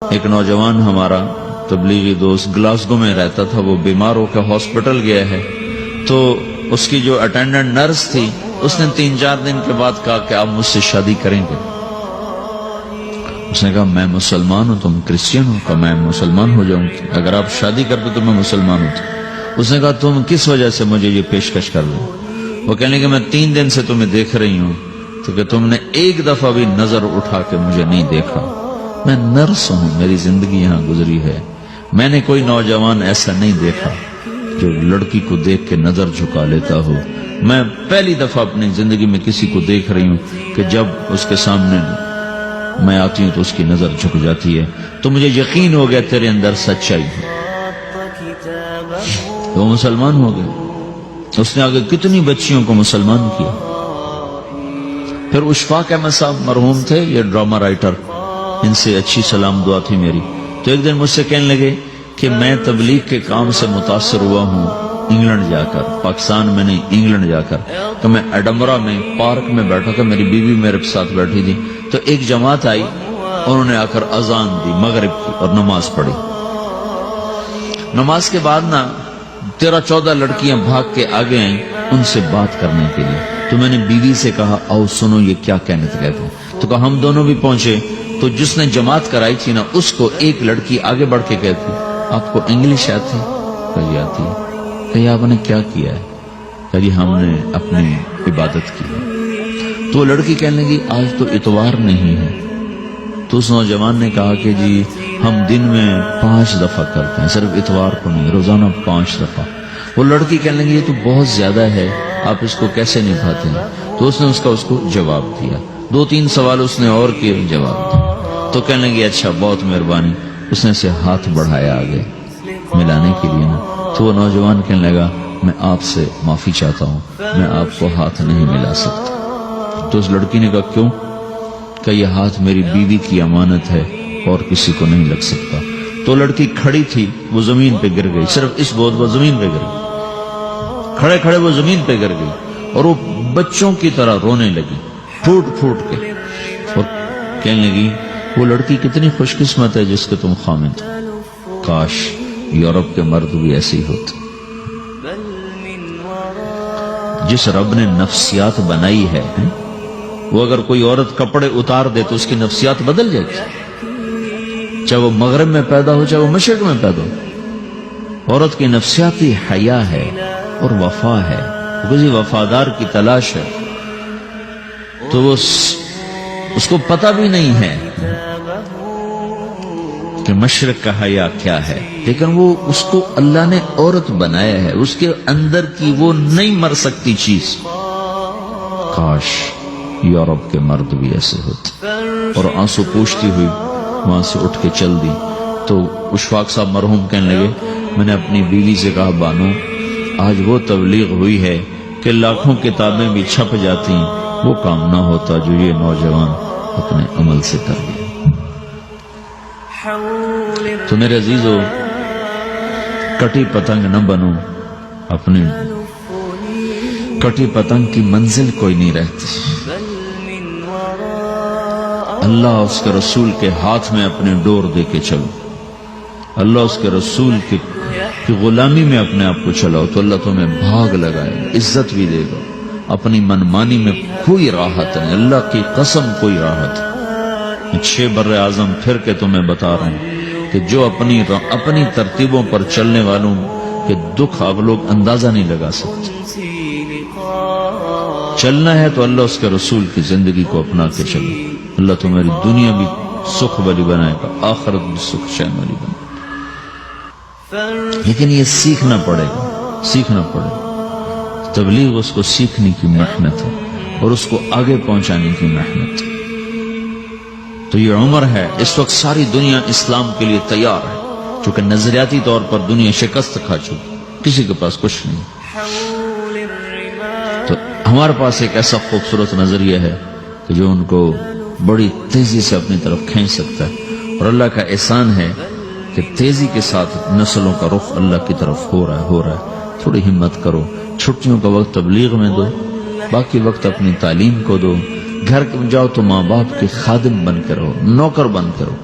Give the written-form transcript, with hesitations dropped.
ایک نوجوان ہمارا تبلیغی دوست گلاسگو میں رہتا تھا، وہ بیمار ہو کے ہاسپٹل گیا ہے، تو اس کی جو اٹینڈنٹ نرس تھی اس نے 3-4 دن کے بعد کہا کہ آپ مجھ سے شادی کریں گے؟ اس نے کہا میں مسلمان ہوں، تم کرسچن ہو؟ کہا میں مسلمان ہو جاؤں گی، اگر آپ شادی کر دو تو میں مسلمان ہوں۔ اس نے کہا تم کس وجہ سے مجھے یہ پیشکش کر دو؟ وہ کہنے کہ میں 3 دن سے تمہیں دیکھ رہی ہوں تو کہ تم نے ایک دفعہ بھی نظر اٹھا کے مجھے نہیں دیکھا، میں نرس ہوں، میری زندگی یہاں گزری ہے، میں نے کوئی نوجوان ایسا نہیں دیکھا جو لڑکی کو دیکھ کے نظر جھکا لیتا ہو، میں پہلی دفعہ اپنی زندگی میں کسی کو دیکھ رہی ہوں کہ جب اس کے سامنے میں آتی ہوں تو اس کی نظر جھک جاتی ہے، تو مجھے یقین ہو گیا تیرے اندر سچائی ہے۔ تو مسلمان ہو گئے۔ اس نے آگے کتنی بچیوں کو مسلمان کیا۔ پھر اشفاق احمد صاحب مرحوم تھے، یہ ڈرامہ رائٹر، ان سے اچھی سلام دعا تھی میری، تو ایک دن مجھ سے کہنے لگے کہ میں تبلیغ کے کام سے متاثر ہوا ہوں انگلینڈ جا کر، پاکستان میں نہیں، انگلینڈ جا کر۔ تو میں ایڈنبرا میں پارک میں بیٹھا تھا، میری بیوی میرے ساتھ بیٹھی تھی، تو ایک جماعت آئی، انہوں نے آ کر اذان دی مغرب کی اور نماز پڑھی۔ نماز کے بعد 13-14 لڑکیاں بھاگ کے آگے آئیں ان سے بات کرنے کے لیے، تو میں نے بیوی سے کہا آؤ سنو یہ کیا کہنے کہتے ہیں، تو کہا ہم دونوں بھی پہنچے، تو جس نے جماعت کرائی تھی اس کو ایک لڑکی آگے بڑھ کے کہتی آپ کو انگلش آتی؟ کہی آتی ہے۔ کہی آپ نے کیا کیا ہے؟ کہی ہم نے اپنی عبادت کی۔ تو لڑکی کہنے لگی آج تو اتوار نہیں ہے، تو اس نوجوان نے کہا کہ جی ہم دن میں 5 دفعہ کرتے ہیں، صرف اتوار کو نہیں، روزانہ 5 دفعہ۔ وہ لڑکی کہنے لگی یہ تو بہت زیادہ ہے، آپ اس کو کیسے نبھاتے ہیں؟ تو اس نے اس کو جواب دیا، 2-3 سوال اس نے اور کیے، جواب دیا۔ تو کہنے لگی اچھا بہت مہربانی، اس نے سے ہاتھ بڑھایا آگے ملانے کے لیے تو وہ نوجوان کہنے لگا میں آپ سے معافی چاہتا ہوں، میں آپ کو ہاتھ نہیں ملا سکتا۔ تو اس لڑکی نے کہا کیوں؟ کہ یہ ہاتھ میری بیوی کی امانت ہے اور کسی کو نہیں لگ سکتا۔ تو لڑکی کھڑی تھی، وہ زمین پہ گر گئی، صرف اس بہت وہ زمین پہ گر گئی، کھڑے کھڑے وہ زمین پہ گر گئی اور وہ بچوں کی طرح رونے لگی پھوٹ پھوٹ کے، اور کہنے لگی وہ لڑکی کتنی خوش قسمت ہے جس کے تم خامد، کاش یورپ کے مرد بھی ایسے ہی ہوتے۔ جس رب نے نفسیات بنائی ہے وہ اگر کوئی عورت کپڑے اتار دے تو اس کی نفسیات بدل جاتی، چاہے وہ مغرب میں پیدا ہو چاہے وہ مشرق میں پیدا ہو۔ عورت کی نفسیاتی حیا ہے اور وفا ہے، کسی وفادار کی تلاش ہے، تو وہ اس کو پتہ بھی نہیں ہے کہ مشرق کا حیا کیا ہے، لیکن وہ اس کو اللہ نے عورت بنایا ہے، اس کے اندر کی وہ نہیں مر سکتی چیز۔ کاش یورپ کے مرد بھی ایسے ہوتے۔ اور آنسو پوچھتی ہوئی وہاں سے اٹھ کے چل دی۔ تو اشفاق صاحب مرحوم کہنے لگے میں نے اپنی بیوی سے کہا بانو آج وہ تبلیغ ہوئی ہے کہ لاکھوں کتابیں بھی چھپ جاتی، وہ کام نہ ہوتا جو یہ نوجوان اپنے عمل سے کر لیا۔ تو میرے عزیزو کٹی پتنگ نہ بنو، اپنی کٹی پتنگ کی منزل کوئی نہیں رہتی۔ اللہ اس کے رسول کے ہاتھ میں اپنے ڈور دے کے چلو، اللہ اس کے رسول کی غلامی میں اپنے آپ کو چلاؤ تو اللہ تمہیں بھاگ لگائے گا، عزت بھی دے گا۔ اپنی منمانی میں کوئی راحت نہیں، اللہ کی قسم کوئی راحت نہیں۔ 6 بر اعظم پھر کے تمہیں بتا رہا ہوں کہ جو اپنی ترتیبوں پر چلنے والوں کے دکھ آپ لوگ اندازہ نہیں لگا سکتے۔ چلنا ہے تو اللہ اس کے رسول کی زندگی کو اپنا کے چلو، اللہ تمہاری دنیا بھی سکھ والی بنائے گا، آخرت بھی سکھ چین والی بنائے گا۔ لیکن یہ سیکھنا پڑے گا، سیکھنا پڑے گا۔ تبلیغ اس کو سیکھنے کی محنت ہے اور اس کو آگے پہنچانے کی محنت ہے۔ تو یہ عمر ہے، اس وقت ساری دنیا اسلام کے لیے تیار ہے، چونکہ نظریاتی طور پر دنیا شکست کھا چکی، کسی کے پاس کچھ نہیں۔ تو ہمارے پاس ایک ایسا خوبصورت نظریہ ہے کہ جو ان کو بڑی تیزی سے اپنی طرف کھینچ سکتا ہے، اور اللہ کا احسان ہے کہ تیزی کے ساتھ نسلوں کا رخ اللہ کی طرف ہو رہا ہے۔ تھوڑی ہمت کرو، چھٹیوں کا وقت تبلیغ میں دو، باقی وقت اپنی تعلیم کو دو، گھر جاؤ تو ماں باپ کے خادم بن کے رہو، نوکر بن کے رہو۔